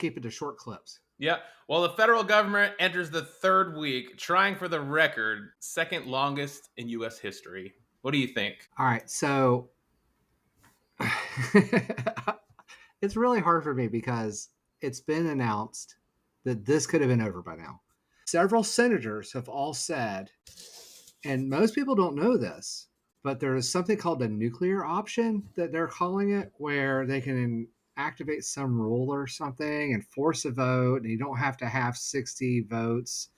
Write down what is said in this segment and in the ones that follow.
keep it to short clips. Yeah. Well, the federal government enters the third week, trying for the record, second longest in U.S. history. What do you think? All right, so it's really hard for me because it's been announced that this could have been over by now. Several senators have all said, and most people don't know this, but there's something called a nuclear option that they're calling it, where they can activate some rule or something and force a vote, and you don't have to have 60 votes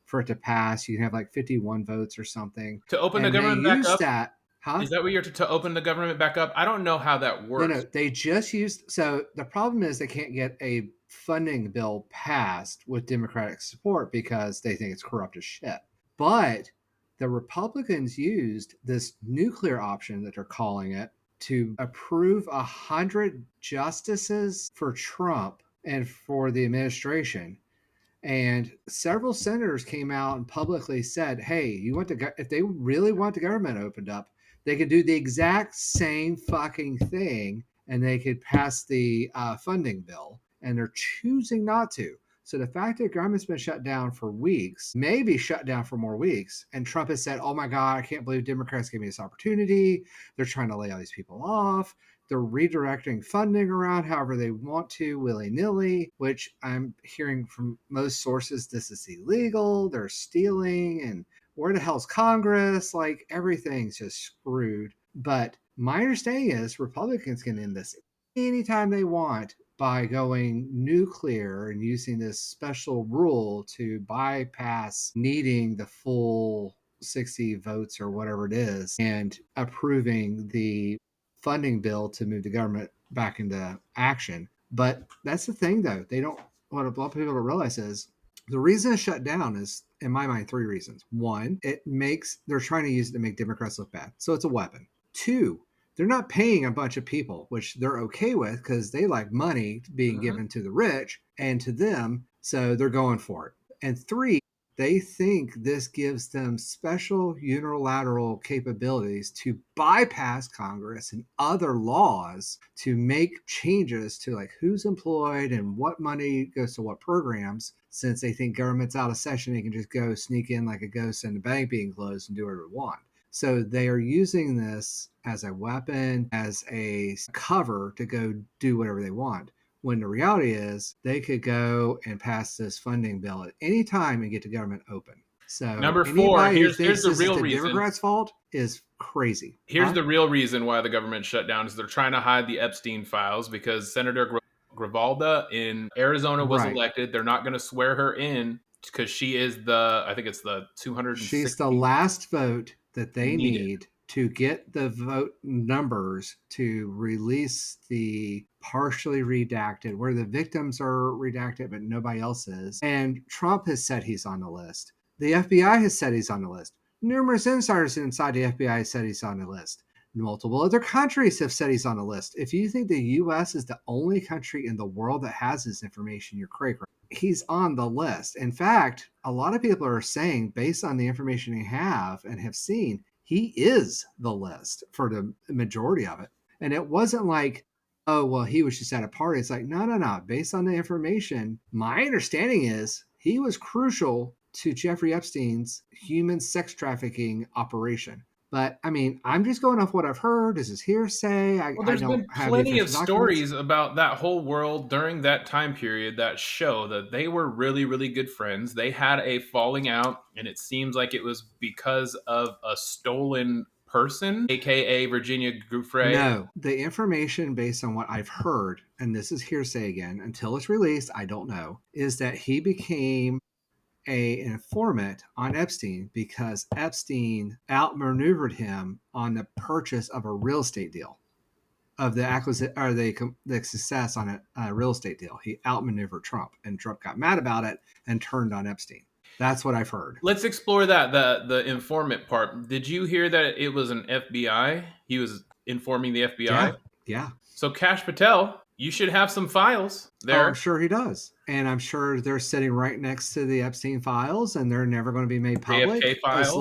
for it to pass. You can have like 51 votes or something. To open the And they government back use up? that. Huh? Is that what you're to open the government back up? I don't know how that works. No, they just used. So the problem is they can't get a funding bill passed with Democratic support because they think it's corrupt as shit. But the Republicans used this nuclear option that they're calling it to approve 100 justices for Trump and for the administration. And several senators came out and publicly said, hey, you want to, if they really want the government opened up, they could do the exact same fucking thing and they could pass the funding bill. And they're choosing not to. So the fact that government's been shut down for weeks, maybe shut down for more weeks, and Trump has said, oh my God, I can't believe Democrats gave me this opportunity. They're trying to lay all these people off. They're redirecting funding around however they want to, willy-nilly, which I'm hearing from most sources, this is illegal. They're stealing. And where the hell's Congress? Like, everything's just screwed. But my understanding is Republicans can end this anytime they want by going nuclear and using this special rule to bypass needing the full 60 votes or whatever it is and approving the funding bill to move the government back into action. But that's the thing, though. They don't, what a lot of people don't realize is the reason it's shut down is, in my mind, 3 reasons. 1, they're trying to use it to make Democrats look bad. So it's a weapon. 2, they're not paying a bunch of people, which they're okay with because they like money being given to the rich and to them. So they're going for it. And 3, they think this gives them special unilateral capabilities to bypass Congress and other laws to make changes to like who's employed and what money goes to what programs. Since they think government's out of session, they can just go sneak in like a ghost in the bank being closed and do whatever they want. So they are using this as a weapon, as a cover to go do whatever they want. When the reality is they could go and pass this funding bill at any time and get the government open. So number 4, here's the real reason. Democrats' fault is crazy. Here's the real reason why the government shut down is they're trying to hide the Epstein files because Senator Grijalva in Arizona was elected. They're not going to swear her in because she is I think it's the 260. She's the last vote that they need to get the vote numbers to release the partially redacted, where the victims are redacted, but nobody else is. And Trump has said he's on the list. The FBI has said he's on the list. Numerous insiders inside the FBI have said he's on the list. Multiple other countries have said he's on the list. If you think the U.S. is the only country in the world that has this information, you're crazy. He's on the list. In fact, a lot of people are saying, based on the information they have and have seen, he is the list for the majority of it. And it wasn't like, oh, well, he was just at a party. It's like, no. Based on the information, my understanding is he was crucial to Jeffrey Epstein's human sex trafficking operation. But I mean, I'm just going off what I've heard. This is hearsay. There's been plenty of stories about that whole world during that time period that show that they were really, really good friends. They had a falling out, and it seems like it was because of a stolen person, aka Virginia Giuffre. No, the information based on what I've heard, and this is hearsay again, until it's released, I don't know, is that he became an informant on Epstein because Epstein outmaneuvered him on the purchase of a real estate deal, of the acquisition or the success on a real estate deal. He outmaneuvered Trump, and Trump got mad about it and turned on Epstein. That's what I've heard. Let's explore that, the informant part. Did you hear that it was an FBI? He was informing the FBI? Yeah. So Kash Patel, you should have some files there. Oh, I'm sure he does. And I'm sure they're sitting right next to the Epstein files, and they're never going to be made public. AFK files?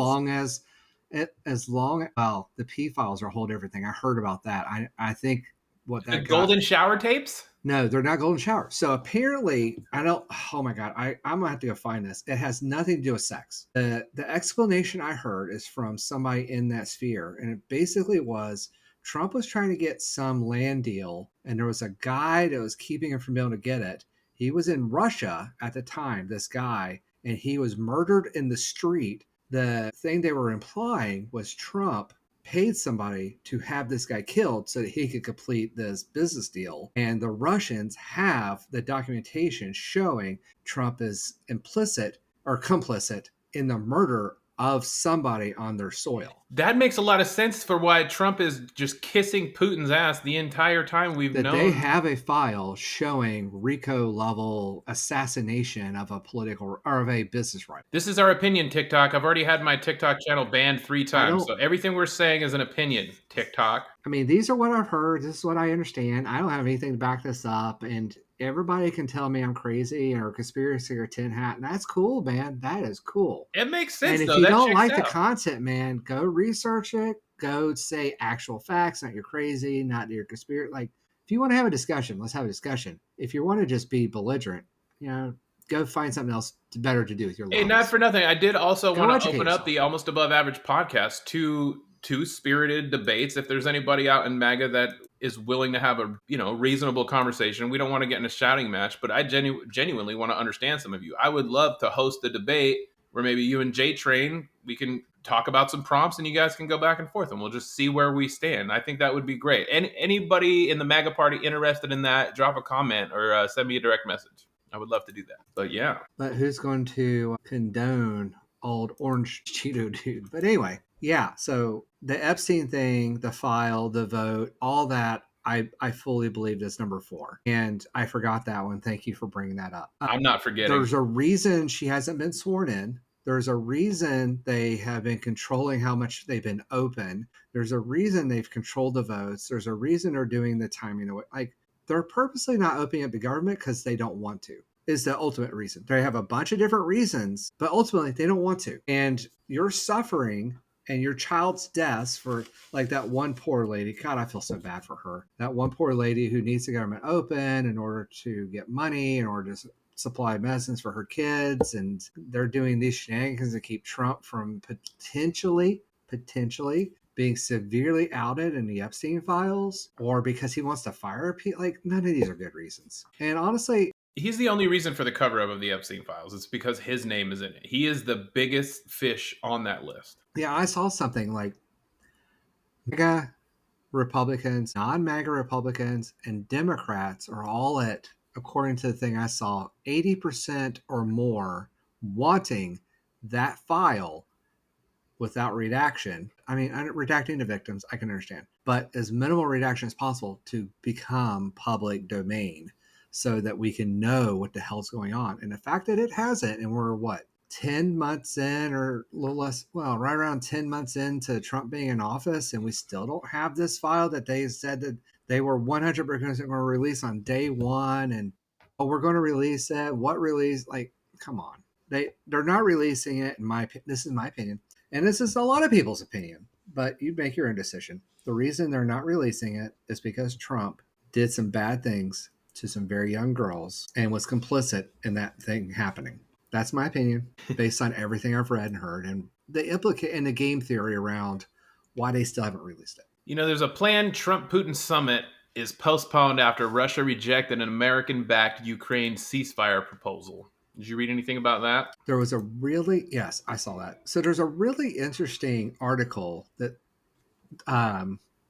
Well, the P files are a whole different thing. I heard about that. I think what The that got. golden shower tapes? No, they're not golden shower. So apparently, I don't. Oh my god, I'm gonna have to go find this. It has nothing to do with sex. The explanation I heard is from somebody in that sphere, and it basically was Trump was trying to get some land deal, and there was a guy that was keeping him from being able to get it. He was in Russia at the time. This guy, and he was murdered in the street. The thing they were implying was Trump paid somebody to have this guy killed so that he could complete this business deal. And the Russians have the documentation showing Trump is implicit or complicit in the murder of somebody on their soil. That makes a lot of sense for why Trump is just kissing Putin's ass the entire time we've That known. they have a file showing RICO level assassination of a political or of a business rival. This is our opinion, TikTok. I've already had my TikTok channel banned 3 times. So everything we're saying is an opinion, TikTok. I mean, these are what I've heard. This is what I understand. I don't have anything to back this up. And everybody can tell me I'm crazy or conspiracy or tin hat. And that's cool, man. That is cool. It makes sense, and though. If you that don't like out. the content, man, go research it. Go say actual facts, not you're crazy, not your conspiracy. Like, if you want to have a discussion, let's have a discussion. If you want to just be belligerent, go find something else better to do with your life. Hey, not for nothing. I did also want to open up the Almost Above Average podcast to spirited debates. If there's anybody out in MAGA that is willing to have a reasonable conversation, we don't want to get in a shouting match, but I genuinely want to understand some of you. I would love to host a debate where maybe you and J Train, we can talk about some prompts and you guys can go back and forth and we'll just see where we stand. I think that would be great. And anybody in the MAGA party interested in that, drop a comment or send me a direct message. I would love to do that. But yeah. But who's going to condone old orange Cheeto dude? But anyway, yeah. So the Epstein thing, the file, the vote, all that, I fully believe is number 4. And I forgot that one. Thank you for bringing that up. I'm not forgetting. There's a reason she hasn't been sworn in. There's a reason they have been controlling how much they've been open. There's a reason they've controlled the votes. There's a reason they're doing the timing away. Like, they're purposely not opening up the government because they don't want to, is the ultimate reason. They have a bunch of different reasons, but ultimately they don't want to. And you're suffering and your child's deaths for, like, that one poor lady. God, I feel so bad for her. That one poor lady who needs the government open in order to get money, in order to supply medicines for her kids, and they're doing these shenanigans to keep Trump from potentially being severely outed in the Epstein files, or because he wants to fire people. Like, none of these are good reasons. And honestly, he's the only reason for the cover-up of the Epstein files. It's because his name is in it. He is the biggest fish on that list. Yeah, I saw something like MAGA Republicans, non-MAGA Republicans, and Democrats are all at, according to the thing I saw, 80% or more wanting that file without redaction. I mean, redacting the victims, I can understand, but as minimal redaction as possible to become public domain so that we can know what the hell's going on. And the fact that it hasn't, and we're 10 months in, or a little less, right around 10 months into Trump being in office, and we still don't have this file that they said that they were 100% going to release on day one, and we're going to release it. What release? Like, come on. They're not releasing it, this is my opinion, and this is a lot of people's opinion, but you make your own decision. The reason they're not releasing it is because Trump did some bad things to some very young girls and was complicit in that thing happening. That's my opinion, based on everything I've read and heard, and the game theory around why they still haven't released it. There's a planned Trump-Putin summit is postponed after Russia rejected an American-backed Ukraine ceasefire proposal. Did you read anything about that? Yes, I saw that. So there's a really interesting article that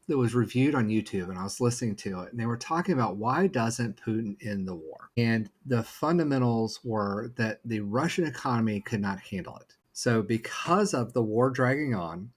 was reviewed on YouTube, and I was listening to it, and they were talking about why doesn't Putin end the war? And the fundamentals were that the Russian economy could not handle it. So because of the war dragging on,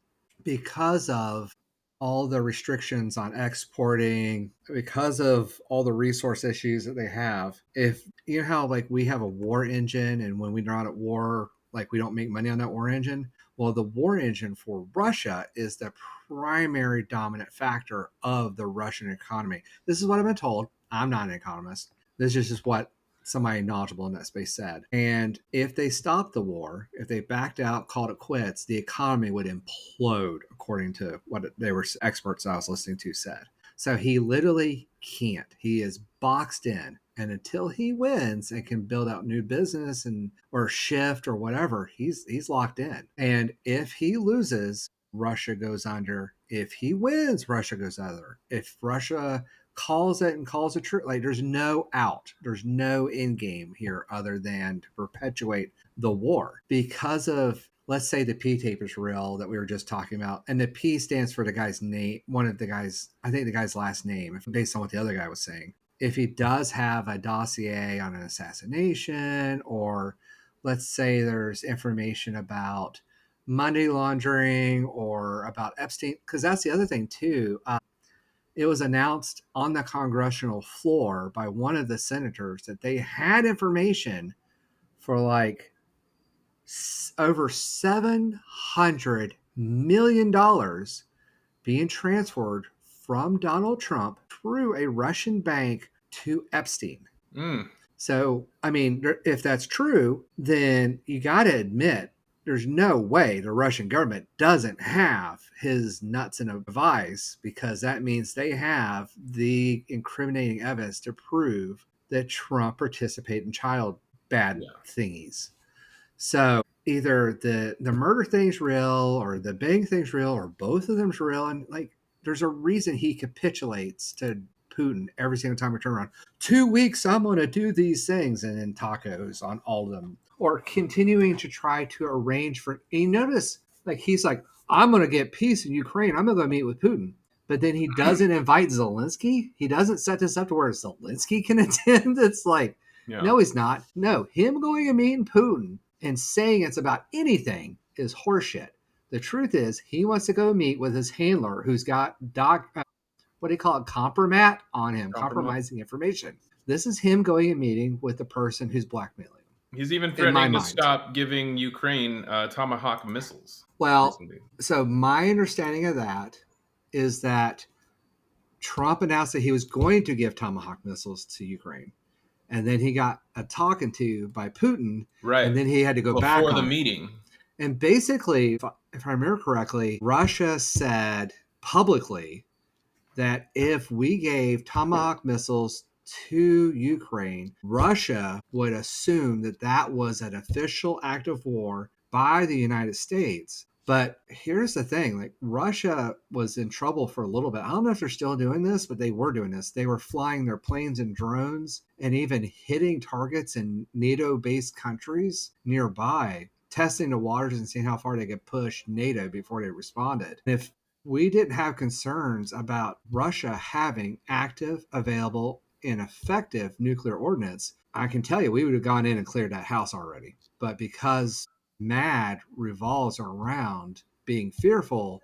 because of all the restrictions on exporting, because of all the resource issues that they have, if you know how we have a war engine, and when we're not at war, we don't make money on that war engine. Well, the war engine for Russia is the primary dominant factor of the Russian economy. This is what I've been told. I'm not an economist. This is just what somebody knowledgeable in that space said. And if they stopped the war, if they backed out, called it quits, the economy would implode, according to what experts I was listening to said. So he literally can't. He is boxed in. And until he wins and can build out new business and or shift or whatever, he's locked in. And if he loses, Russia goes under. If he wins, Russia goes under. If Russia calls it and calls it true, like there's no out. There's no end game here other than to perpetuate the war because of, let's say the P tape is real that we were just talking about. And the P stands for the guy's name, one of the guys, I think the guy's last name, based on what the other guy was saying. If he does have a dossier on an assassination, or let's say there's information about money laundering or about Epstein, because that's the other thing too. It was announced on the congressional floor by one of the senators that they had information for like over $700 million being transferred from Donald Trump through a Russian bank to Epstein. So, I mean, if that's true, then you got to admit there's no way the Russian government doesn't have his nuts in a vice, because that means they have the incriminating evidence to prove that Trump participated in child bad thingies. So either the murder thing's real or the bang thing's real or both of them's real. And like, there's a reason he capitulates to Putin every single time we turn around. 2 weeks, I'm going to do these things, and then tacos on all of them. Or continuing to try to arrange for, and you notice, like, he's like, I'm going to get peace in Ukraine. I'm going to go meet with Putin. But then he doesn't invite Zelensky. He doesn't set this up to where Zelensky can attend. It's like, no, he's not. No, him going and meeting Putin and saying it's about anything is horseshit. The truth is, he wants to go meet with his handler who's got what do you call it, compromat on him, compromising information. This is him going and meeting with the person who's blackmailing him. He's even threatening to stop giving Ukraine Tomahawk missiles. Well, recently. So my understanding of that is that Trump announced that he was going to give Tomahawk missiles to Ukraine. And then he got a talking to by Putin. Right. And then he had to go back before the meeting. And basically, if I remember correctly, Russia said publicly that if we gave Tomahawk missiles to Ukraine, Russia would assume that that was an official act of war by the United States. But here's the thing, like, Russia was in trouble for a little bit. I don't know if they're still doing this, but they were doing this. They were flying their planes and drones and even hitting targets in NATO-based countries nearby, testing the waters and seeing how far they could push NATO before they responded. And if we didn't have concerns about Russia having active, available, and effective nuclear ordnance, I can tell you we would have gone in and cleared that house already. But because MAD revolves around being fearful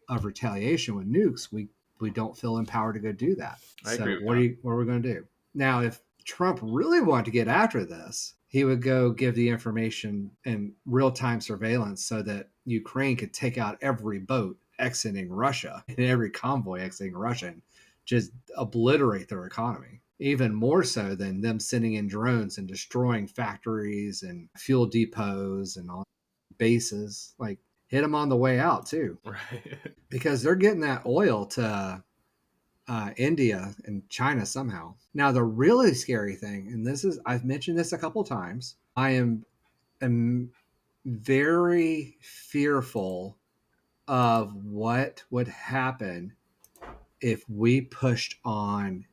of retaliation with nukes, we don't feel empowered to go do that. I agree. What are we going to do? Now, if Trump really wanted to get after this, he would go give the information in real-time surveillance so that Ukraine could take out every boat exiting Russia and every convoy exiting Russia and just obliterate their economy. Even more so than them sending in drones and destroying factories and fuel depots and all bases. Like, hit them on the way out too. Right. Because they're getting that oil to India and China somehow. Now, the really scary thing, and this is, I've mentioned this a couple times, I am very fearful of what would happen if we pushed on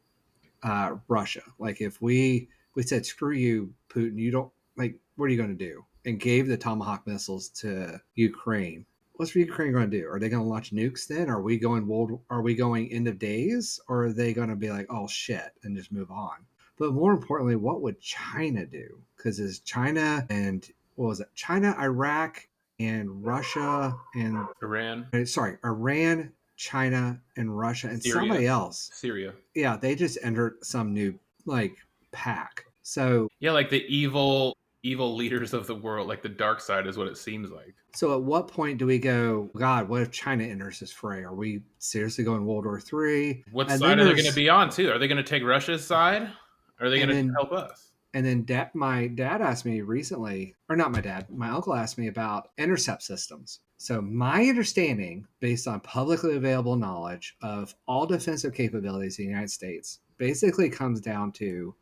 Russia. Like, if we said, screw you, Putin, you don't, like, what are you going to do? And gave the Tomahawk missiles to Ukraine. What's Ukraine going to do? Are they going to launch nukes then? Are we going end of days? Or are they going to be like, oh shit, and just move on? But more importantly, what would China do? Because is China and, what was it? China, Iraq, and Russia, and Iran, China, and Russia, and Syria. Somebody else. Syria. Yeah, they just entered some new, like, pack. So yeah, like the evil leaders of the world, like the dark side is what it seems like. So at what point do we go, God, what if China enters this fray? Are we seriously going World War III? What side are they going to be on too? Are they going to take Russia's side? Or are they going to help us? And then my dad asked me recently, or not my dad, my uncle asked me about intercept systems. So my understanding, based on publicly available knowledge of all defensive capabilities in the United States, basically comes down to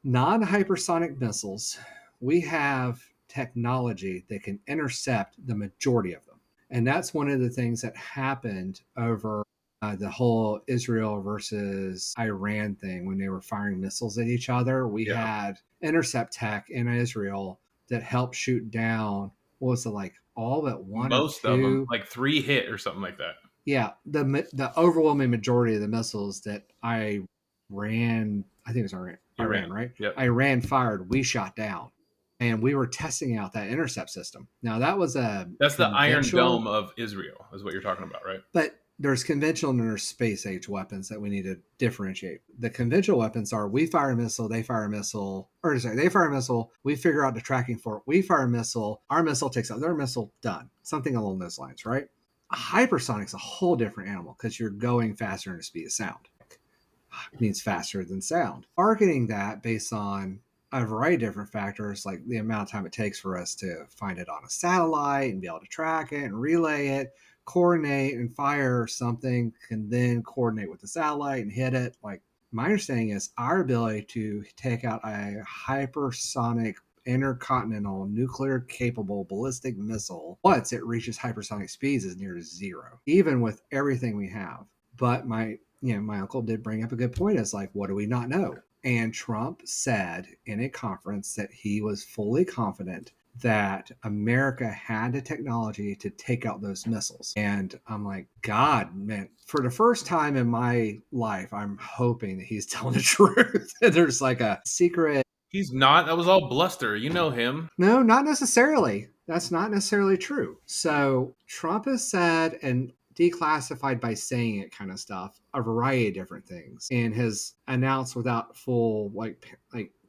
non-hypersonic missiles. We have technology that can intercept the majority of them. And that's one of the things that happened over the whole Israel versus Iran thing when they were firing missiles at each other. We had intercept tech in Israel that helped shoot down, what was it, like all but one most or two? Of them, like 3 hit or something like that. Yeah, the overwhelming majority of the missiles that Iran, I think it was Iran, right? Yep. Iran fired, we shot down. And we were testing out that intercept system. Now that was that's the Iron Dome of Israel, is what you're talking about, right? But there's conventional and there's space age weapons that we need to differentiate. The conventional weapons are we fire a missile, they fire a missile, or sorry, they fire a missile, we figure out the tracking for it, we fire a missile, our missile takes out their missile, done. Something along those lines, right? Hypersonic's a whole different animal because you're going faster than the speed of sound. It means faster than sound. Targeting that based on a variety of different factors, like the amount of time it takes for us to find it on a satellite and be able to track it and relay it, coordinate and fire something, can then coordinate with the satellite and hit it. Like, my understanding is our ability to take out a hypersonic intercontinental nuclear capable ballistic missile once it reaches hypersonic speeds is near zero, even with everything we have. But my uncle did bring up a good point. It's like, what do we not know? And Trump said in a conference that he was fully confident that America had the technology to take out those missiles. And I'm like, God, man, for the first time in my life, I'm hoping that he's telling the truth. There's like a secret. He's not. That was all bluster. You know him. No, not necessarily. That's not necessarily true. So Trump has said, and declassified by saying it kind of stuff, a variety of different things, and has announced without full like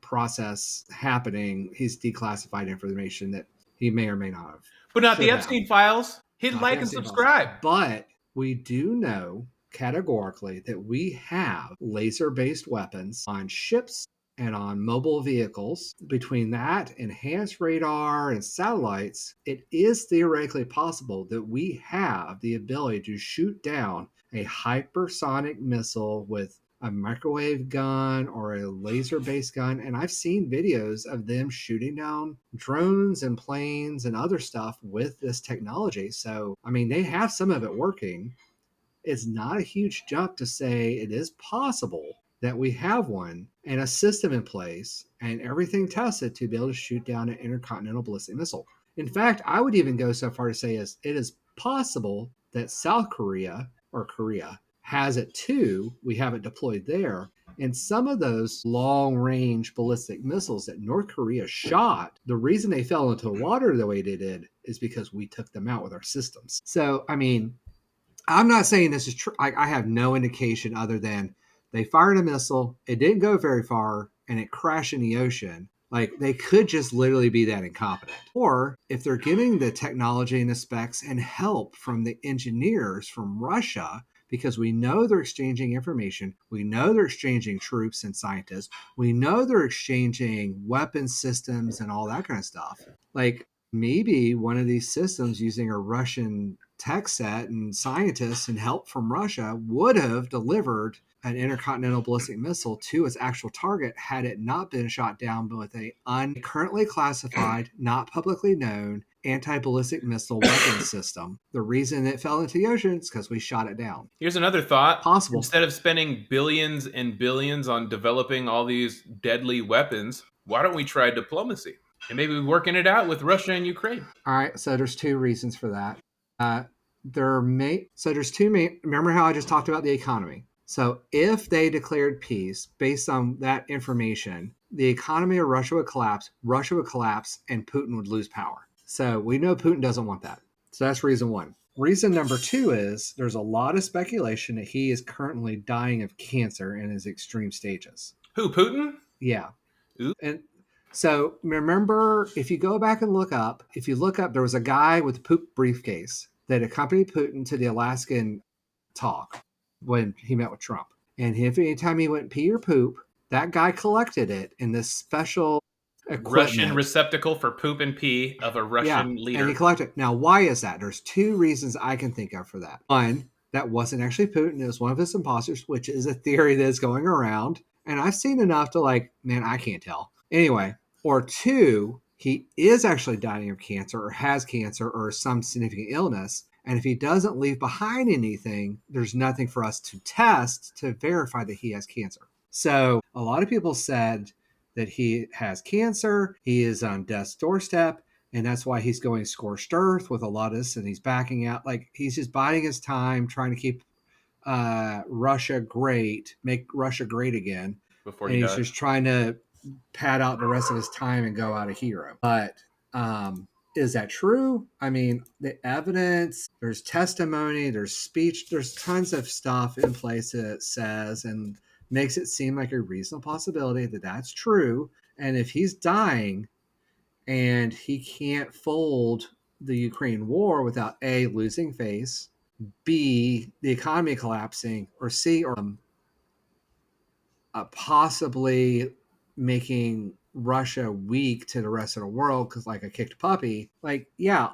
process happening, he's declassified information that he may or may not have. But not the Epstein files. Hit like and subscribe. But we do know categorically that we have laser-based weapons on ships and on mobile vehicles. Between that, enhanced radar, and satellites, it is theoretically possible that we have the ability to shoot down a hypersonic missile with a microwave gun or a laser-based gun. And I've seen videos of them shooting down drones and planes and other stuff with this technology. So, I mean, they have some of it working. It's not a huge jump to say it is possible that we have one and a system in place and everything tested to be able to shoot down an intercontinental ballistic missile. In fact, I would even go so far to say it is possible that South Korea or Korea has it too. We have it deployed there. And some of those long-range ballistic missiles that North Korea shot, the reason they fell into the water the way they did is because we took them out with our systems. So, I mean, I'm not saying this is true. I have no indication other than they fired a missile, it didn't go very far, and it crashed in the ocean. Like, they could just literally be that incompetent. Or if they're getting the technology and the specs and help from the engineers from Russia, because we know they're exchanging information, we know they're exchanging troops and scientists, we know they're exchanging weapon systems and all that kind of stuff. Like, maybe one of these systems using a Russian tech set and scientists and help from Russia would have delivered an intercontinental ballistic missile to its actual target had it not been shot down with a currently classified, not publicly known anti-ballistic missile weapon system. The reason it fell into the ocean is because we shot it down. Here's another thought. Possible. Instead of spending billions and billions on developing all these deadly weapons, why don't we try diplomacy? And maybe working it out with Russia and Ukraine. All right, so there's two reasons for that. There's two main. Remember how I just talked about the economy? So if they declared peace based on that information, the economy of Russia would collapse, and Putin would lose power. So we know Putin doesn't want that. So that's reason one. Reason number two is there's a lot of speculation that he is currently dying of cancer in his extreme stages. Who, Putin? Yeah. Ooh. And so remember, if you go back and look up, there was a guy with a poop briefcase that accompanied Putin to the Alaskan talk when he met with Trump. And if anytime he went pee or poop, that guy collected it in this special, Russian equipment. receptacle for poop and pee of a Russian leader. And he collected. Now, why is that? There's two reasons I can think of for that. One, that wasn't actually Putin. It was one of his imposters, which is a theory that is going around. And I've seen enough to man, I can't tell. Anyway, or two, he is actually dying of cancer or has cancer or some significant illness. And if he doesn't leave behind anything, there's nothing for us to test to verify that he has cancer. So a lot of people said that he has cancer, he is on death's doorstep, and that's why he's going scorched earth with a lot of this, and he's backing out. He's just biding his time, trying to keep Russia great, make Russia great again. Before he dies. He's just trying to pad out the rest of his time and go out a hero. But is that true? I mean, the evidence, there's testimony, there's speech, there's tons of stuff in place that says and makes it seem like a reasonable possibility that that's true. And if he's dying and he can't fold the Ukraine war without A, losing face, B, the economy collapsing, or C, or possibly making Russia weak to the rest of the world because like a kicked puppy,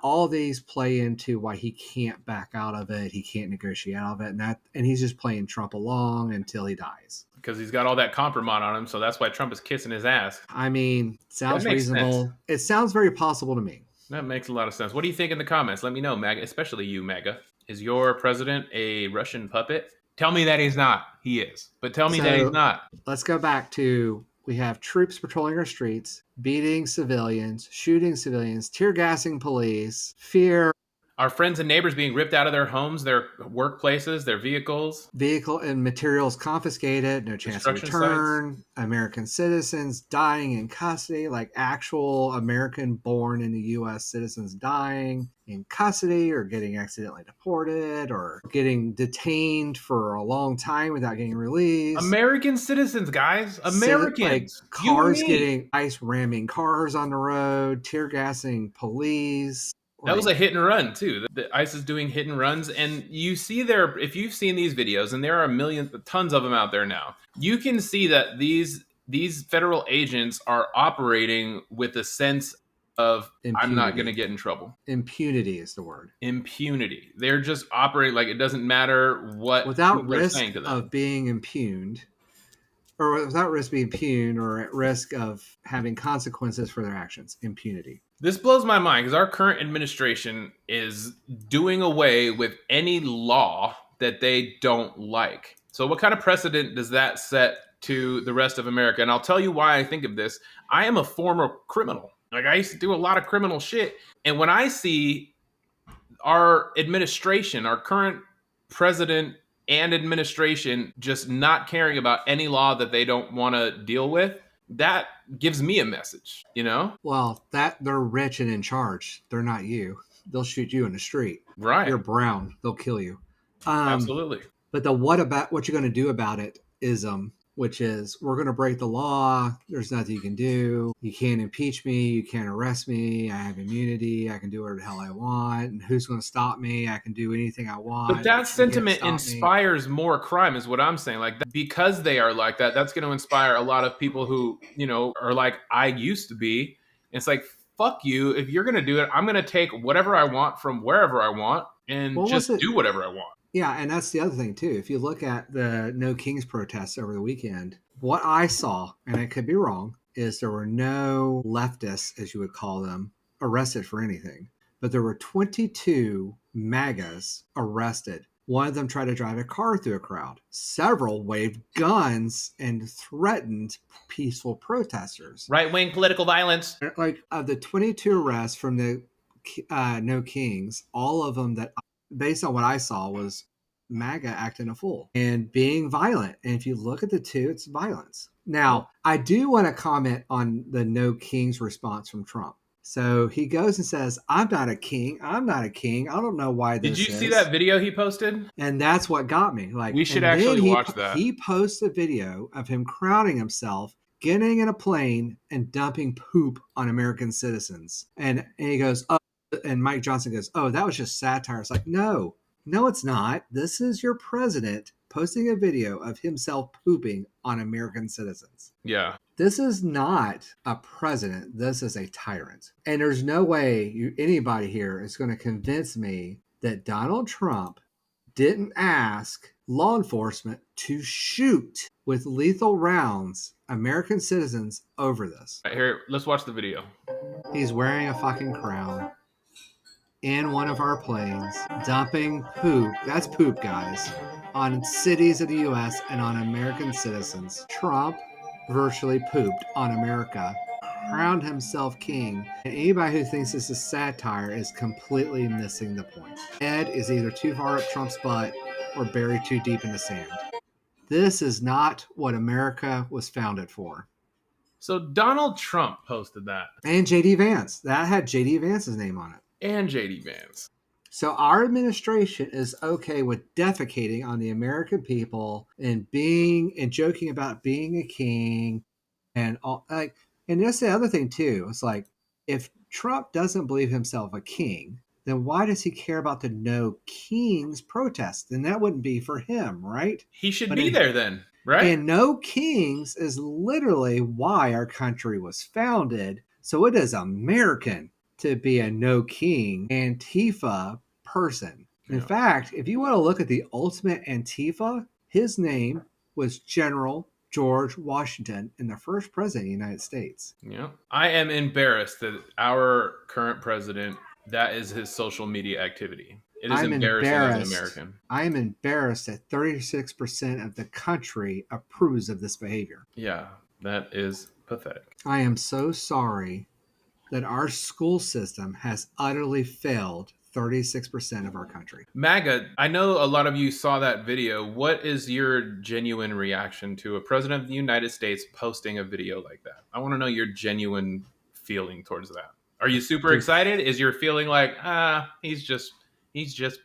all these play into why he can't back out of it, he can't negotiate out of it, and he's just playing Trump along until he dies because he's got all that compromise on him. So that's why Trump is kissing his ass. I mean, sounds reasonable. Sense. It sounds very possible to me. That makes a lot of sense. What do you think in the comments? Let me know, MAGA, especially you, MAGA. Is your president a Russian puppet? Tell me that he's not. He is, but tell me that he's not. Let's go back to. We have troops patrolling our streets, beating civilians, shooting civilians, tear gassing police, fear. Our friends and neighbors being ripped out of their homes, their workplaces, their vehicles. Vehicle and materials confiscated, no chance to return. Sites. American citizens dying in custody, like actual American born in the U.S. citizens dying in custody or getting accidentally deported or getting detained for a long time without getting released. American citizens, guys. Americans. Cars getting ice ramming cars on the road, tear gassing police. That was a hit and run too. The ICE is doing hit and runs, and you see there. If you've seen these videos, and there are tons of them out there now, you can see that these federal agents are operating with a sense of impunity. I'm not going to get in trouble. Impunity is the word. Impunity. They're just operating like it doesn't matter what without risk of being impugned. Or without risk being impugned or at risk of having consequences for their actions. Impunity. This blows my mind because our current administration is doing away with any law that they don't like. So what kind of precedent does that set to the rest of America? And I'll tell you why I think of this. I am a former criminal. I used to do a lot of criminal shit. And when I see our administration, our current president and administration just not caring about any law that they don't want to deal with, that gives me a message, you know? Well, that they're rich and in charge. They're not you. They'll shoot you in the street. Right. You're brown. They'll kill you. Absolutely. But the what you're going to do about it ism, which is we're going to break the law. There's nothing you can do. You can't impeach me. You can't arrest me. I have immunity. I can do whatever the hell I want. And who's going to stop me? I can do anything I want. But that sentiment inspires more crime is what I'm saying. Because they are like that, that's going to inspire a lot of people who, are like I used to be. It's like, fuck you. If you're going to do it, I'm going to take whatever I want from wherever I want and just do whatever I want. Yeah, and that's the other thing, too. If you look at the No Kings protests over the weekend, what I saw, and I could be wrong, is there were no leftists, as you would call them, arrested for anything. But there were 22 MAGAs arrested. One of them tried to drive a car through a crowd. Several waved guns and threatened peaceful protesters. Right-wing political violence. Of the 22 arrests from the No Kings, all of them that based on what I saw was MAGA acting a fool and being violent. And if you look at the two, it's violence. Now, I do want to comment on the No Kings response from Trump. So he goes and says, I'm not a king. I'm not a king. I don't know why this is. Did you see that video he posted? And that's what got me. We should actually watch that. He posts a video of him crowning himself, getting in a plane and dumping poop on American citizens. And he goes, oh, and Mike Johnson goes, oh, that was just satire. It's like, no, it's not. This is your president posting a video of himself pooping on American citizens. Yeah. This is not a president. This is a tyrant. And there's no way anybody here is going to convince me that Donald Trump didn't ask law enforcement to shoot with lethal rounds American citizens over this. Right, here, let's watch the video. He's wearing a fucking crown in one of our planes, dumping poop, that's poop, guys, on cities of the U.S. and on American citizens. Trump virtually pooped on America, crowned himself king, and anybody who thinks this is satire is completely missing the point. Ed is either too far up Trump's butt or buried too deep in the sand. This is not what America was founded for. So Donald Trump posted that. And J.D. Vance. That had J.D. Vance's name on it. And J.D. Vance. So our administration is okay with defecating on the American people and joking about being a king and all, like, and that's the other thing too. It's like, if Trump doesn't believe himself a king, then why does he care about the No Kings protest? Then that wouldn't be for him, right? He should be there then, right? And No Kings is literally why our country was founded. So it is American to be a No King Antifa person. In fact, if you want to look at the ultimate Antifa, his name was General George Washington, and the first president of the United States. Yeah. I am embarrassed that our current president, that is his social media activity. It is embarrassing as an American. I am embarrassed that 36% of the country approves of this behavior. Yeah, that is pathetic. I am so sorry that our school system has utterly failed 36% of our country. MAGA, I know a lot of you saw that video. What is your genuine reaction to a president of the United States posting a video like that? I want to know your genuine feeling towards that. Are you super excited? Is your feeling like, he's just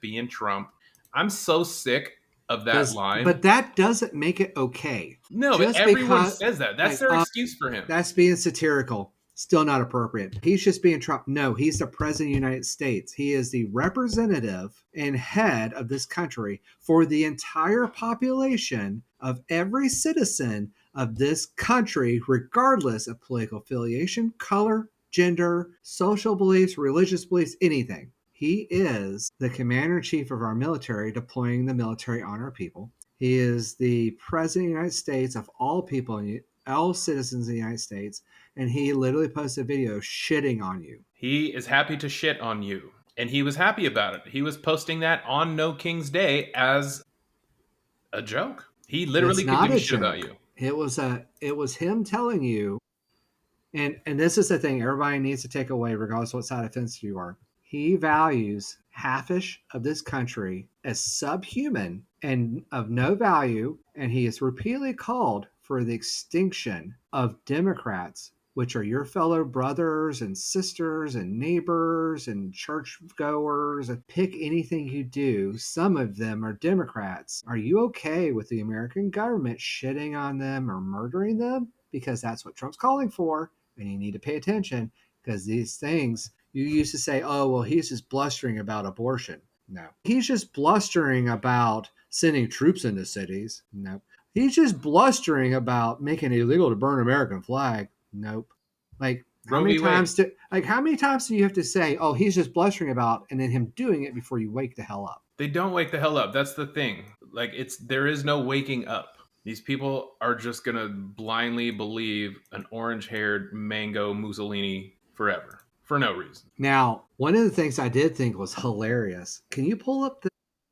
being Trump? I'm so sick of that line. But that doesn't make it okay. No, but everyone says that. That's their excuse for him. That's being satirical. Still not appropriate. He's just being Trump. No, he's the president of the United States. He is the representative and head of this country for the entire population of every citizen of this country, regardless of political affiliation, color, gender, social beliefs, religious beliefs, anything. He is the commander-in-chief of our military, deploying the military on our people. He is the president of the United States of all people, all citizens of the United States, and he literally posted a video shitting on you. He is happy to shit on you, and he was happy about it. He was posting that on No King's Day as a joke. He literally could give a shit about you. It was him telling you, and this is the thing everybody needs to take away, regardless of what side of the fence you are. He values half-ish of this country as subhuman and of no value, and he is repeatedly called for the extinction of Democrats, which are your fellow brothers and sisters and neighbors and churchgoers. Pick anything you do. Some of them are Democrats. Are you okay with the American government shitting on them or murdering them? Because that's what Trump's calling for, and you need to pay attention, because these things, you used to say, oh, well, he's just blustering about abortion. No. He's just blustering about sending troops into cities. No. He's just blustering about making it illegal to burn American flag. Nope. Like how many times do you have to say, oh, he's just blustering about, and then him doing it before you wake the hell up? They don't wake the hell up. That's the thing. Like there is no waking up. These people are just gonna blindly believe an orange-haired mango Mussolini forever for no reason. Now, one of the things I did think was hilarious. Can you pull up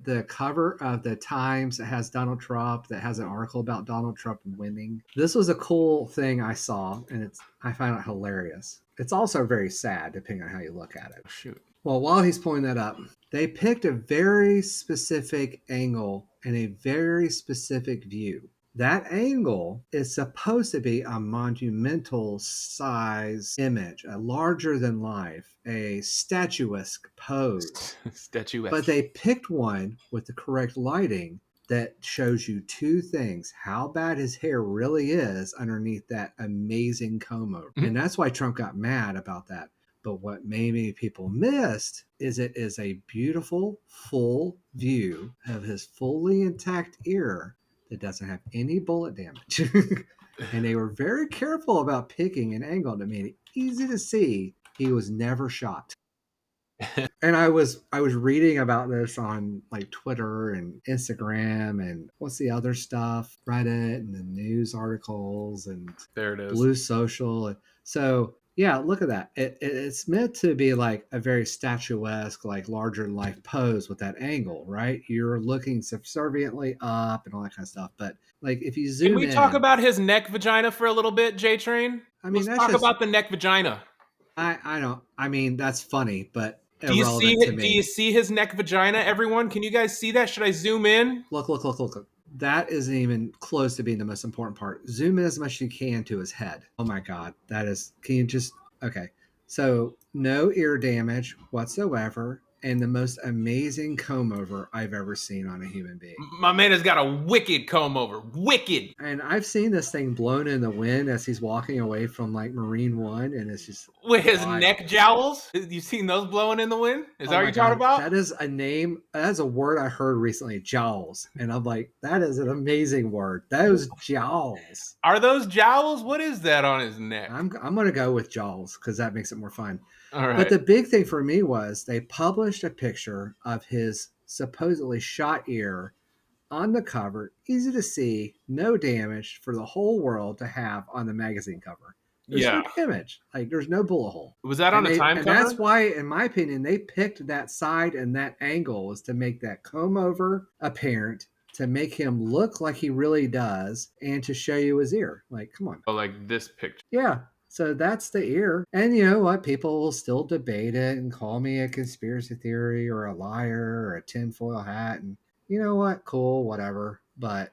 the cover of the Times that has Donald Trump, that has an article about Donald Trump winning? This was a cool thing I saw, and I find it hilarious. It's also very sad, depending on how you look at it. Shoot. Well, while he's pulling that up, they picked a very specific angle and a very specific view. That angle is supposed to be a monumental size image, a larger than life, a statuesque pose. Statuesque. But they picked one with the correct lighting that shows you two things: how bad his hair really is underneath that amazing comb over. And that's why Trump got mad about that. But what maybe people missed is it is a beautiful, full view of his fully intact ear that doesn't have any bullet damage. And they were very careful about picking an angle to make it easy to see he was never shot. And I was reading about this on like Twitter and Instagram and what's the other stuff, Reddit and the news articles and there it is, Blue Social. So yeah, look at that. It's meant to be like a very statuesque, like larger than life pose with that angle, right? You're looking subserviently up and all that kind of stuff. But like if you zoom can we in, talk about his neck vagina for a little bit, J Train? I mean, Let's that's talk just about the neck vagina. I don't. I mean, that's funny, but Do you see irrelevant to it? Do you me. see his neck vagina, everyone? Can you guys see that? Should I zoom in? Look. That isn't even close to being the most important part. Zoom in as much as you can to his head. Oh my God. That is, can you just, okay. So no ear damage whatsoever. And the most amazing comb over I've ever seen on a human being. My man has got a wicked comb over. Wicked. And I've seen this thing blown in the wind as he's walking away from like Marine One. And it's just with his wild. neck jowls. You seen those blowing in the wind? Is that what you're talking about? That is a name. That's a word I heard recently, jowls. And I'm like, that is an amazing word. Those jowls. Are those jowls? What is that on his neck? I'm going to go with jowls because that makes it more fun. All right. But the big thing for me was they published a picture of his supposedly shot ear on the cover, easy to see, no damage for the whole world to have on the magazine cover. There's no damage. Like there's no bullet hole. Was that on a time cover? And that's why, in my opinion, they picked that side and that angle was to make that comb over apparent, to make him look like he really does, and to show you his ear. Like, come on. Oh, like this picture. Yeah. So that's the ear. And you know what? People will still debate it and call me a conspiracy theory or a liar or a tinfoil hat. And you know what? Cool, whatever. But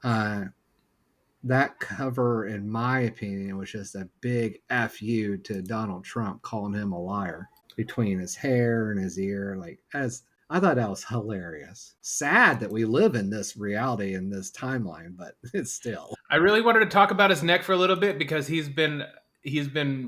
that cover, in my opinion, was just a big FU to Donald Trump, calling him a liar between his hair and his ear. Like, as I thought that was hilarious. Sad that we live in this reality in this timeline, but it's still. I really wanted to talk about his neck for a little bit because he's been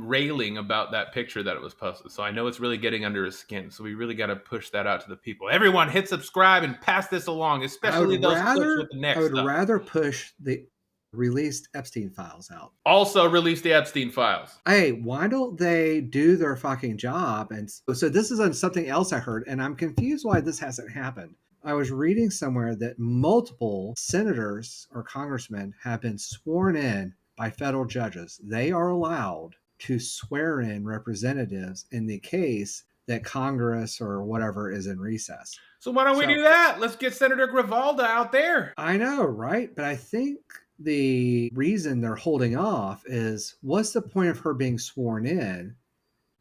railing about that picture that it was posted. So I know it's really getting under his skin. So we really got to push that out to the people. Everyone hit subscribe and pass this along, especially those clips with the neck. I would rather push the released Epstein files out. Also release the Epstein files. Hey, why don't they do their fucking job? And so this is on something else I heard, and I'm confused why this hasn't happened. I was reading somewhere that multiple senators or congressmen have been sworn in by federal judges. They are allowed to swear in representatives in the case that Congress or whatever is in recess. So why don't we do that? Let's get Senator Grivalda out there. I know, right? But I think the reason they're holding off is, what's the point of her being sworn in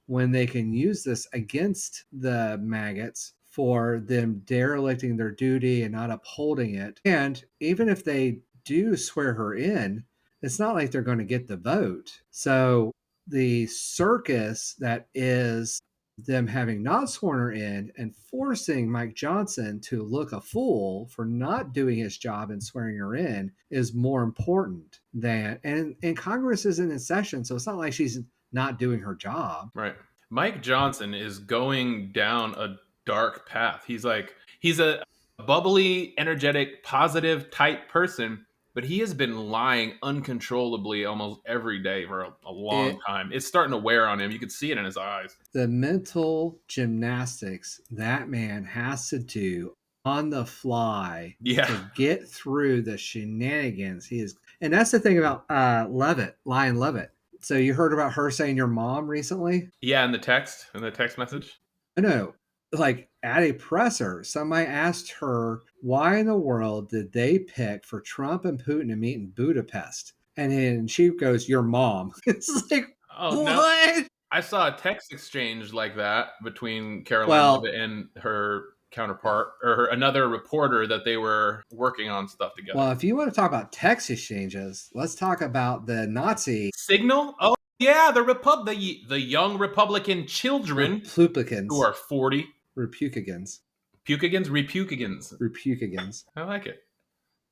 when they can use this against the maggots for them derelicting their duty and not upholding it? And even if they do swear her in, it's not like they're going to get the vote. So the circus that is them having not sworn her in and forcing Mike Johnson to look a fool for not doing his job and swearing her in is more important than, and Congress isn't in session, so it's not like she's not doing her job. Right. Mike Johnson is going down a dark path. He's a bubbly, energetic, positive type person, but he has been lying uncontrollably almost every day for a long time. It's starting to wear on him. You can see it in his eyes. The mental gymnastics that man has to do on the fly to get through the shenanigans he is. And that's the thing about Lion Levitt. So you heard about her saying your mom recently? Yeah, in the text message. I know. Like at a presser, somebody asked her, why in the world did they pick for Trump and Putin to meet in Budapest? And then she goes, your mom. It's like, what? No. I saw a text exchange like that between Caroline Levitt and her counterpart, or another reporter, that they were working on stuff together. Well, if you want to talk about text exchanges, let's talk about the Nazi signal. Oh yeah, the young Republican children who are 40. Repukigans. Repukigans. I like it.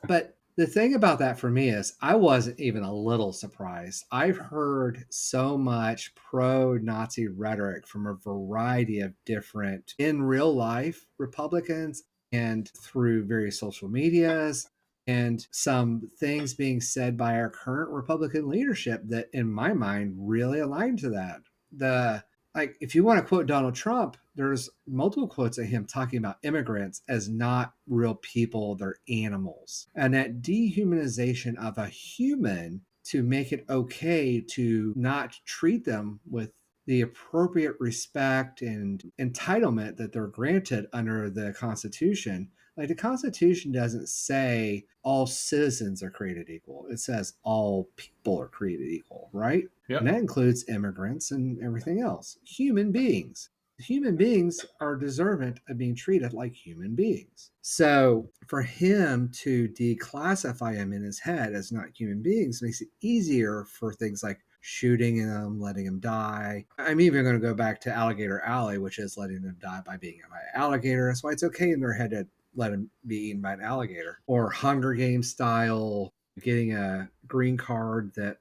But the thing about that for me is I wasn't even a little surprised. I've heard so much pro-Nazi rhetoric from a variety of different, in real life, Republicans and through various social medias and some things being said by our current Republican leadership that, in my mind, really align to that. Like, if you want to quote Donald Trump, there's multiple quotes of him talking about immigrants as not real people, they're animals. And that dehumanization of a human to make it okay to not treat them with the appropriate respect and entitlement that they're granted under the Constitution. Like, the Constitution doesn't say all citizens are created equal. It says all people are created equal, right? Yep. And that includes immigrants and everything else. Human beings. Human beings are deserving of being treated like human beings. So for him to declassify them in his head as not human beings makes it easier for things like shooting him, letting him die. I'm even going to go back to Alligator Alley, which is letting them die by being eaten by an alligator. That's why it's okay in their head to let him be eaten by an alligator. Or Hunger Games style, getting a green card that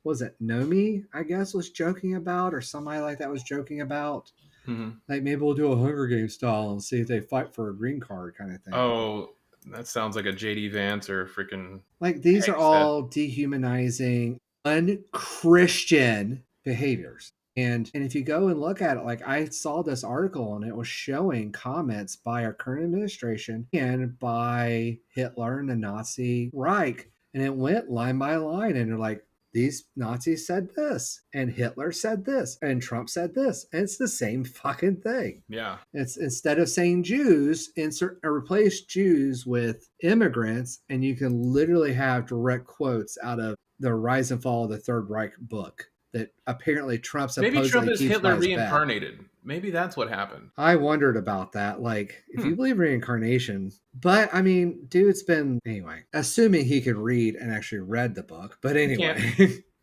was it Nomi, I guess, was joking about, or somebody like that was joking about. Mm-hmm. Like, maybe we'll do a Hunger Games style and see if they fight for a green card kind of thing. Oh, that sounds like a JD Vance or freaking... Like, these are all dehumanizing, unchristian behaviors. And if you go and look at it, like, I saw this article and it was showing comments by our current administration and by Hitler and the Nazi Reich. And it went line by line, and they're like, these Nazis said this, and Hitler said this, and Trump said this. And it's the same fucking thing. Yeah. It's, instead of saying Jews, insert or replace Jews with immigrants, and you can literally have direct quotes out of the Rise and Fall of the Third Reich book that apparently Trump supposedly maybe Trump is keeps Hitler by his reincarnated. bed. Maybe that's what happened. I wondered about that. Like, if you believe reincarnation, but I mean, dude's been, anyway, assuming he could read and actually read the book. But anyway,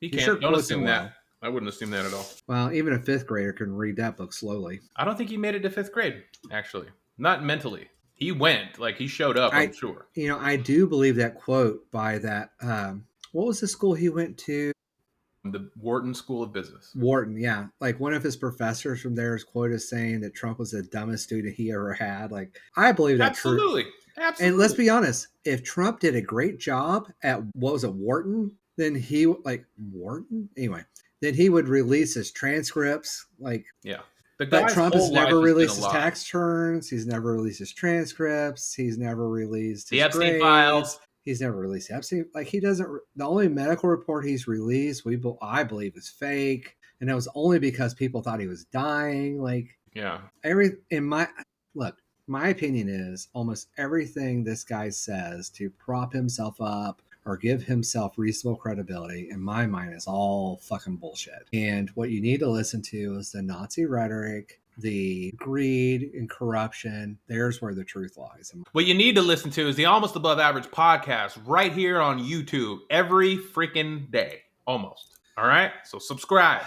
he can't. Sure, don't assume that. I wouldn't assume that at all. Well, even a fifth grader can read that book slowly. I don't think he made it to fifth grade, actually. Not mentally. He went, like, he showed up, I'm sure. You know, I do believe that quote by that, what was the school he went to? The Wharton School of Business. Wharton, yeah. Like, one of his professors from there is quoted as saying that Trump was the dumbest student he ever had. Like, I believe that. Absolutely. Absolutely. And let's be honest, if Trump did a great job at, what was it, Wharton, then he, like, Wharton? Anyway, then he would release his transcripts. Like, yeah. But Trump has never released his tax returns. He's never released his transcripts. He's never released his Epstein files. He's never released Epstein. Like, he doesn't. The only medical report he's released, I believe, is fake, and that was only because people thought he was dying. Like, yeah. My opinion is almost everything this guy says to prop himself up or give himself reasonable credibility, in my mind, is all fucking bullshit. And what you need to listen to is the Nazi rhetoric, the greed and corruption. There's where the truth lies. What you need to listen to is the Almost Above Average podcast right here on YouTube every freaking day. Almost. All right? So subscribe.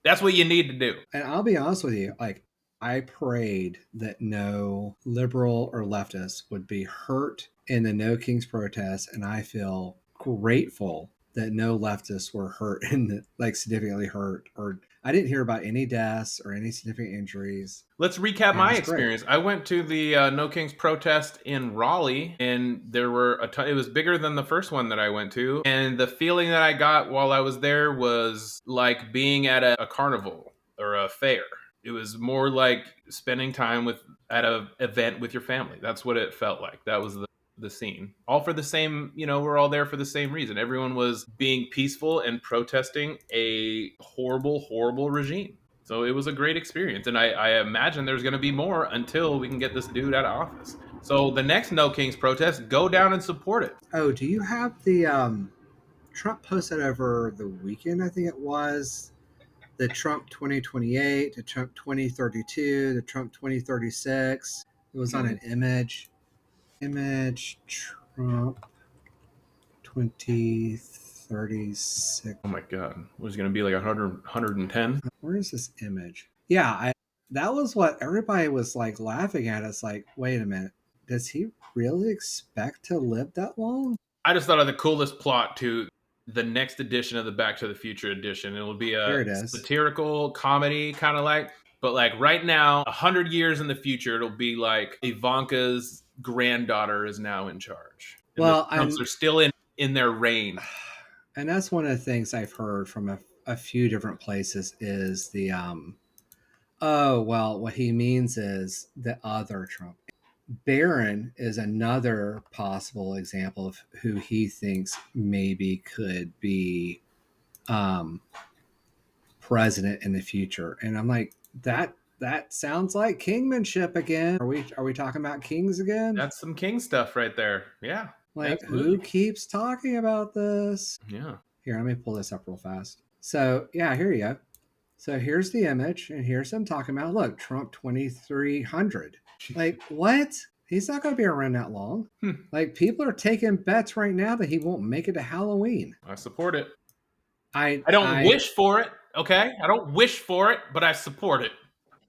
That's what you need to do. And I'll be honest with you, like, I prayed that no liberal or leftist would be hurt in the No Kings protest, and I feel grateful that no leftists were hurt and significantly hurt, or I didn't hear about any deaths or any significant injuries. Let's recap my experience. Great. I went to the No Kings protest in Raleigh, and there were it was bigger than the first one that I went to, and the feeling that I got while I was there was like being at a carnival or a fair. It was more like spending time at an event with your family. That's what it felt like. That was the scene. All for the same, we're all there for the same reason. Everyone was being peaceful and protesting a horrible, horrible regime. So it was a great experience. And I imagine there's going to be more until we can get this dude out of office. So the next No Kings protest, go down and support it. Oh, do you have the Trump posted over the weekend, I think it was, the Trump 2028, the Trump 2032, the Trump 2036. It was on an image Trump 2036. Oh my God. Was it going to be like 110? Where is this image? Yeah, that was what everybody was like laughing at. It's like, wait a minute. Does he really expect to live that long? I just thought of the coolest plot to the next edition of the Back to the Future edition. It will be a satirical comedy kind of like, but like right now, 100 years in the future, it'll be like Ivanka's granddaughter is now in charge. And Well, the Trumps are still in their reign. And that's one of the things I've heard from a few different places is the oh, well, what he means is the other Trump. Barron is another possible example of who he thinks maybe could be president in the future. And I'm like, that sounds like kingmanship again. Are we talking about kings again? That's some king stuff right there. Yeah. Like, absolutely. who keeps talking about this? Yeah. Here, let me pull this up real fast. So, yeah, here you go. So here's the image, and here's him talking about, look, Trump 2300. Like, what? He's not going to be around that long. Like, people are taking bets right now that he won't make it to Halloween. I support it. I don't wish for it, okay? I don't wish for it, but I support it.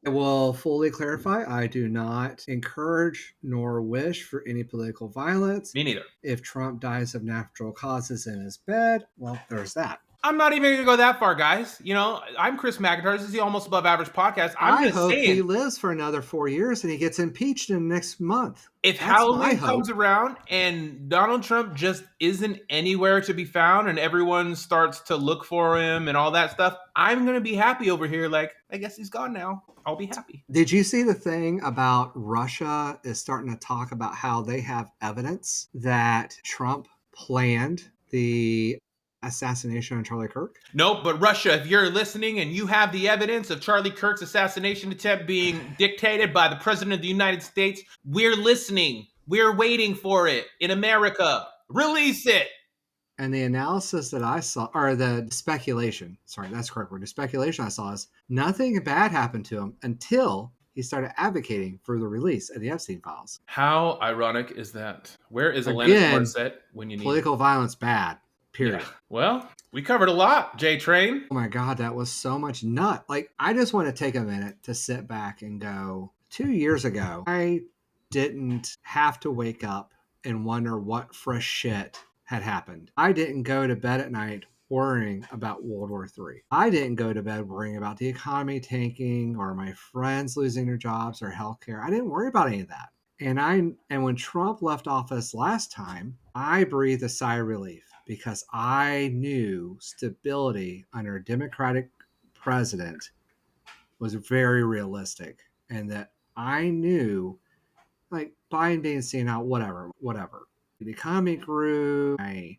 I will fully clarify, I do not encourage nor wish for any political violence. Me neither. If Trump dies of natural causes in his bed, well, there's that. I'm not even going to go that far, guys. You know, I'm Chris McIntyre. This is the Almost Above Average podcast. I hope he lives for another 4 years and he gets impeached in the next month. If Halloween comes around and Donald Trump just isn't anywhere to be found and everyone starts to look for him and all that stuff, I'm going to be happy over here. Like, I guess he's gone now. I'll be happy. Did you see the thing about Russia is starting to talk about how they have evidence that Trump planned the assassination on Charlie Kirk? Nope, but Russia, if you're listening and you have the evidence of Charlie Kirk's assassination attempt being dictated by the President of the United States, we're listening. We're waiting for it in America. Release it. And the analysis that I saw, or the speculation, sorry, that's the correct word. The speculation I saw is nothing bad happened to him until he started advocating for the release of the Epstein files. How ironic is that? Where is Alanis Morissette when you need political violence bad? Period. Yeah. Well, we covered a lot, J Train. Oh my God, that was so much nut. Like, I just want to take a minute to sit back and go, 2 years ago, I didn't have to wake up and wonder what fresh shit had happened. I didn't go to bed at night worrying about World War III. I didn't go to bed worrying about the economy tanking or my friends losing their jobs or healthcare. I didn't worry about any of that. And when Trump left office last time, I breathed a sigh of relief, because I knew stability under a Democratic president was very realistic, and that I knew, like, Biden being seen out, whatever. The economy grew, my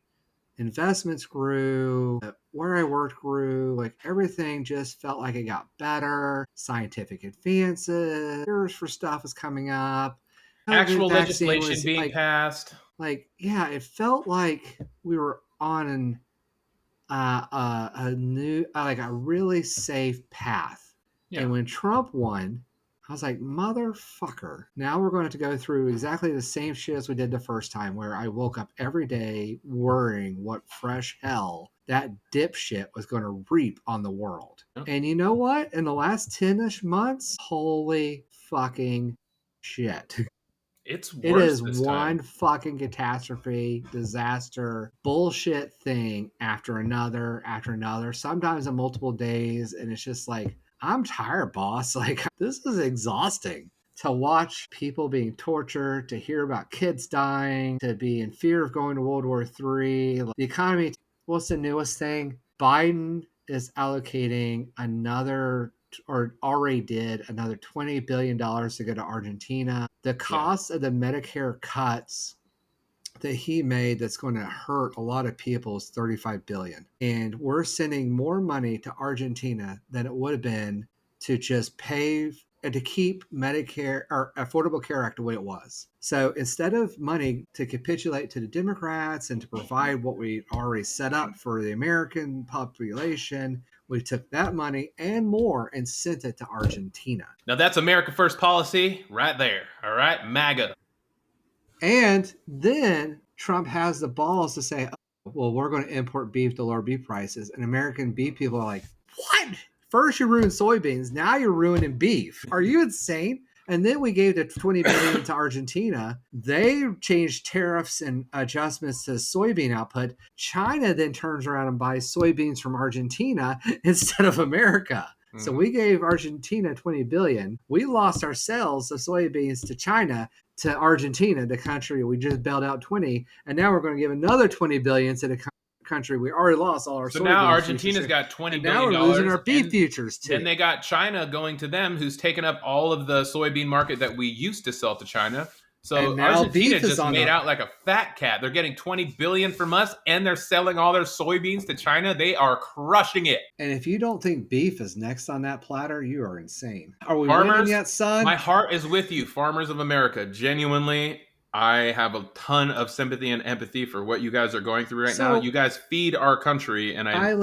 investments grew, where I worked grew, like everything just felt like it got better. Scientific advances, cures for stuff was coming up. Actual legislation being passed. Like, yeah, it felt like we were on a new, like a really safe path. Yeah. And when Trump won, I was like, motherfucker, now we're going to have to go through exactly the same shit as we did the first time, where I woke up every day worrying what fresh hell that dipshit was going to reap on the world. Oh. And you know what? In the last 10-ish months, holy fucking shit. It is one fucking catastrophe, disaster, bullshit thing after another, sometimes in multiple days. And it's just like, I'm tired, boss. Like, this is exhausting to watch people being tortured, to hear about kids dying, to be in fear of going to World War III. The economy, what's the newest thing? Biden is allocating another, or already did, another $20 billion to go to Argentina. The cost of the Medicare cuts that he made that's going to hurt a lot of people is $35 billion. And we're sending more money to Argentina than it would have been to just pay and to keep Medicare or Affordable Care Act the way it was. So instead of money to capitulate to the Democrats and to provide what we already set up for the American population, we took that money and more and sent it to Argentina. Now that's America First policy right there. All right, MAGA. And then Trump has the balls to say, oh, well, we're going to import beef to lower beef prices. And American beef people are like, what? First you ruined soybeans, now you're ruining beef. Are you insane? And then we gave the $20 billion to Argentina. They changed tariffs and adjustments to soybean output. China then turns around and buys soybeans from Argentina instead of America. So we gave Argentina $20 billion. We lost our sales of soybeans to China. to Argentina, the country we just bailed out 20, and now we're going to give another 20 billion to the country we already lost all our. So now Argentina's got $20 billion. Now we're losing our beef futures too. Then they got China going to them, who's taken up all of the soybean market that we used to sell to China. So Argentina just made out like a fat cat. They're getting $20 billion from us, and they're selling all their soybeans to China. They are crushing it. And if you don't think beef is next on that platter, you are insane. Are we winning yet, son? My heart is with you, farmers of America. Genuinely, I have a ton of sympathy and empathy for what you guys are going through right now. You guys feed our country, and I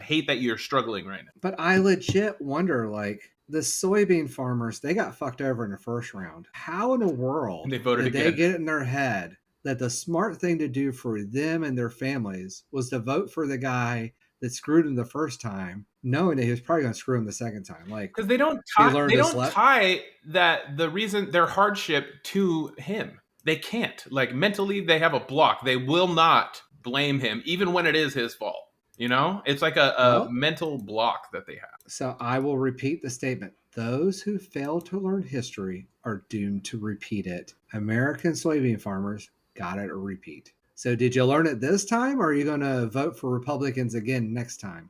hate that you're struggling right now. But I legit wonder, like, the soybean farmers, they got fucked over in the first round. How in the world did they get it in their head that the smart thing to do for them and their families was to vote for the guy that screwed them the first time, knowing that he was probably going to screw them the second time? Like, because they don't tie that the reason their hardship to him. They can't. Like, mentally, they have a block. They will not blame him, even when it is his fault. You know, it's like a mental block that they have. So I will repeat the statement. Those who fail to learn history are doomed to repeat it. American soybean farmers got it a repeat. So did you learn it this time, or are you going to vote for Republicans again next time?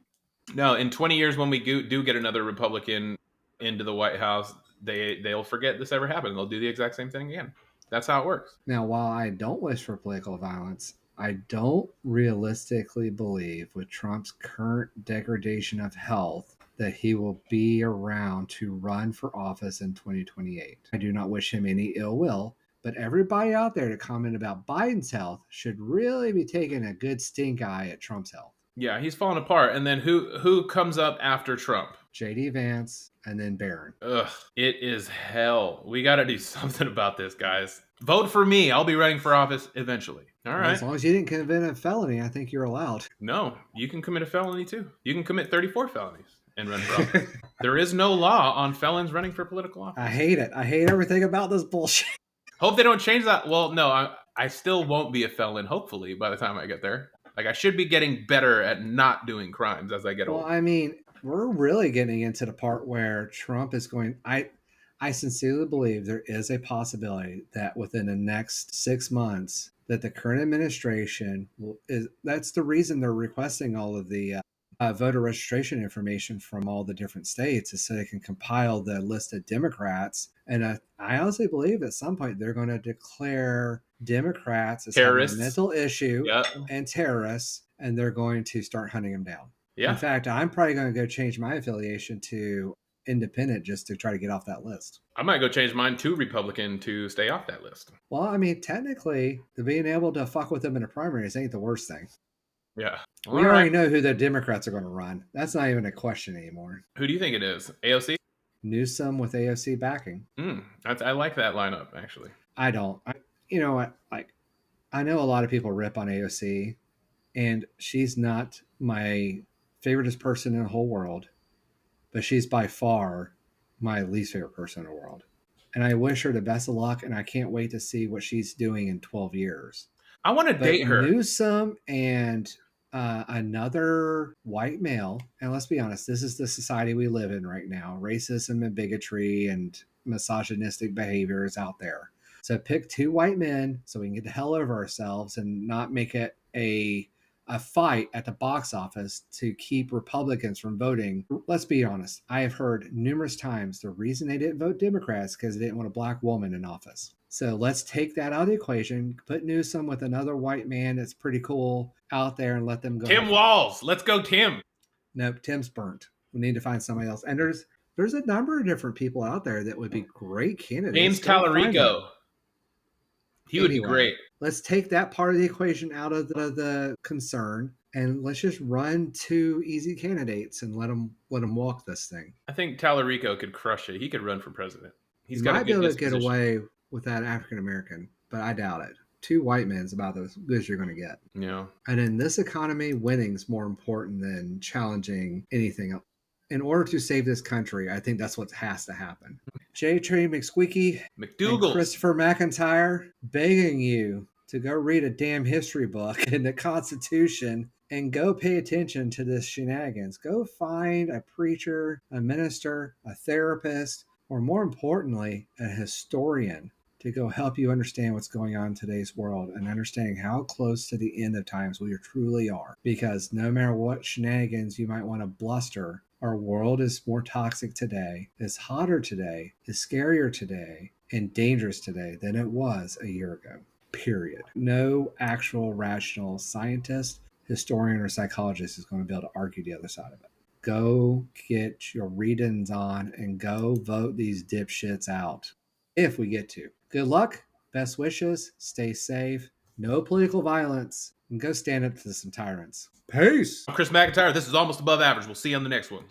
No, in 20 years, when we do get another Republican into the White House, they'll forget this ever happened. They'll do the exact same thing again. That's how it works. Now, while I don't wish for political violence, I don't realistically believe with Trump's current degradation of health that he will be around to run for office in 2028. I do not wish him any ill will, but everybody out there to comment about Biden's health should really be taking a good stink eye at Trump's health. Yeah, he's falling apart. And then who comes up after Trump? J.D. Vance and then Barron. Ugh, it is hell. We got to do something about this, guys. Vote for me. I'll be running for office eventually. All right. As long as you didn't commit a felony, I think you're allowed. No, you can commit a felony too. You can commit 34 felonies and run for office. There is no law on felons running for political office. I hate it. I hate everything about this bullshit. Hope they don't change that. Well, no, I still won't be a felon, hopefully, by the time I get there. Like, I should be getting better at not doing crimes as I get older. Well, I mean, we're really getting into the part where Trump is going... I sincerely believe there is a possibility that within the next 6 months that the current administration that's the reason they're requesting all of the voter registration information from all the different states, is so they can compile the list of Democrats. And I honestly believe at some point they're going to declare Democrats as having a mental issue and terrorists, and they're going to start hunting them down. Yeah. In fact, I'm probably going to go change my affiliation to independent just to try to get off that list. I might go change mine to Republican to stay off that list. Well, I mean, technically, being able to fuck with them in the primaries ain't the worst thing. Yeah. We already know who the Democrats are going to run. That's not even a question anymore. Who do you think it is? AOC? Newsom with AOC backing. I like that lineup, actually. I don't. You know what? Like, I know a lot of people rip on AOC, and she's not my favoriteest person in the whole world. But she's by far my least favorite person in the world. And I wish her the best of luck, and I can't wait to see what she's doing in 12 years. I want to date her. Newsom and another white male, and let's be honest, this is the society we live in right now. Racism and bigotry and misogynistic behavior is out there. So pick two white men so we can get the hell over ourselves and not make it a fight at the box office to keep Republicans from voting. Let's be honest. I have heard numerous times the reason they didn't vote Democrats because they didn't want a black woman in office. So let's take that out of the equation, put Newsom with another white man that's pretty cool out there and let them go. Tim Walz. Let's go, Tim. Nope, Tim's burnt. We need to find somebody else. And there's a number of different people out there that would be great candidates. James Tallarico. He would be great. Let's take that part of the equation out of the concern, and let's just run two easy candidates and let them walk this thing. I think Tallarico could crush it. He could run for president. He's got to be able to get away with that African American, but I doubt it. Two white men is about as good as you're going to get. Yeah. And in this economy, winning's more important than challenging anything else. In order to save this country, I think that's what has to happen. J. Trey McSqueaky, McDougal, Christopher McIntyre, begging you to go read a damn history book in the Constitution and go pay attention to this shenanigans. Go find a preacher, a minister, a therapist, or more importantly, a historian to go help you understand what's going on in today's world and understanding how close to the end of times we truly are. Because no matter what shenanigans you might want to bluster, our world is more toxic today, is hotter today, is scarier today, and dangerous today than it was a year ago. Period. No actual rational scientist, historian, or psychologist is going to be able to argue the other side of it. Go get your read-ins on and go vote these dipshits out if we get to. Good luck, best wishes, stay safe, no political violence, and go stand up to some tyrants. Peace. I'm Chris McIntyre. This is Almost Above Average. We'll see you on the next one.